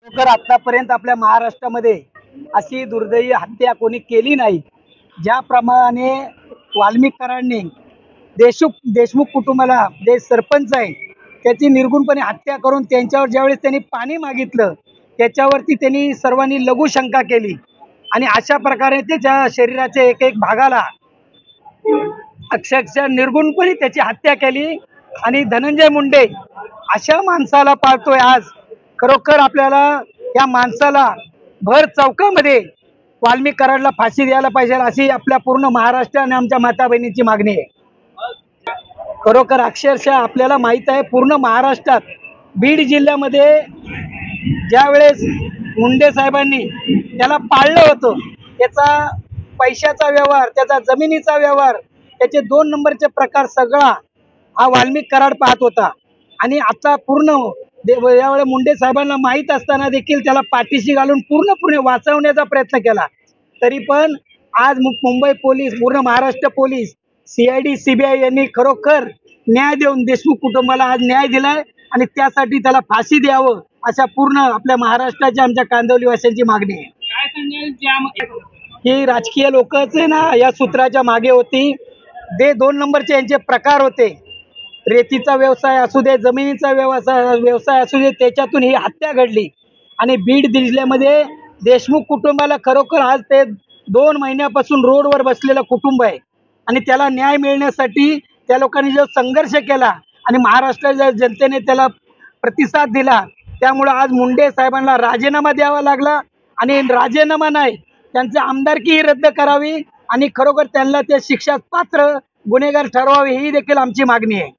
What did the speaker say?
खरोखर आतापर्यंत आपल्या महाराष्ट्रामध्ये अशी दुर्दैवी हत्या कोणी केली नाही। ज्याप्रमाणे वाल्मिकांनी देशमुख कुटुंबाला जे सरपंच आहे त्याची निर्गुणपणे हत्या करून त्यांच्यावर ज्यावेळेस त्यांनी पाणी मागितलं त्याच्यावरती त्यांनी सर्वांनी लघुशंका केली आणि अशा प्रकारे त्याच्या शरीराच्या एक एक भागाला अक्षरशः निर्गुणपणे त्याची हत्या केली। आणि धनंजय मुंडे अशा माणसाला पाळतोय आज। खरोखर आपल्याला या माणसाला भर चौकामध्ये वाल्मिक कराडला फाशी द्यायला पाहिजे अशी आपल्या पूर्ण महाराष्ट्र आणि आमच्या माता बहिणीची मागणी आहे। खरोखर अक्षरशः आपल्याला माहित आहे पूर्ण महाराष्ट्रात बीड जिल्ह्यामध्ये ज्या वेळेस मुंडे साहेबांनी त्याला पाळलं होतं त्याचा पैशाचा व्यवहार त्याचा जमिनीचा व्यवहार त्याचे 2 नंबरचे प्रकार सगळा हा वाल्मिक कराड पाहत होता। आणि आता पूर्ण यावेळी मुंडे साहेबांना माहीत असताना देखील त्याला पाठीशी घालून पूर्णपणे वाचवण्याचा प्रयत्न केला। तरी पण आज मुंबई पोलीस पूर्ण महाराष्ट्र पोलीस CID CBI यांनी खरोखर न्याय देऊन देशमुख कुटुंबाला आज न्याय दिलाय आणि त्यासाठी त्याला फाशी द्यावं अशा पूर्ण आपल्या महाराष्ट्राच्या आमच्या कांदिवलीवासियांची मागणी आहे। काय सांगाल ही राजकीय लोकच आहे ना या सूत्राच्या मागे होती। जे 2 नंबरचे यांचे प्रकार होते रेतीचा व्यवसाय असू दे जमिनीचा व्यवसाय असू दे त्याच्यातून ही हत्या घडली। आणि बीड जिल्ह्यामध्ये देशमुख कुटुंबाला खरोखर आज ते 2 महिन्यापासून रोडवर बसलेलं कुटुंब आहे आणि त्याला न्याय मिळण्यासाठी त्या लोकांनी जो संघर्ष केला आणि महाराष्ट्राच्या जनतेने त्याला प्रतिसाद दिला त्यामुळे आज मुंडे साहेबांना राजीनामा द्यावा लागला। आणि राजीनामा नाही त्यांची आमदारकीही रद्द करावी आणि खरोखर त्यांना त्या शिक्षा पात्र गुन्हेगार ठरवावे ही देखील आमची मागणी आहे।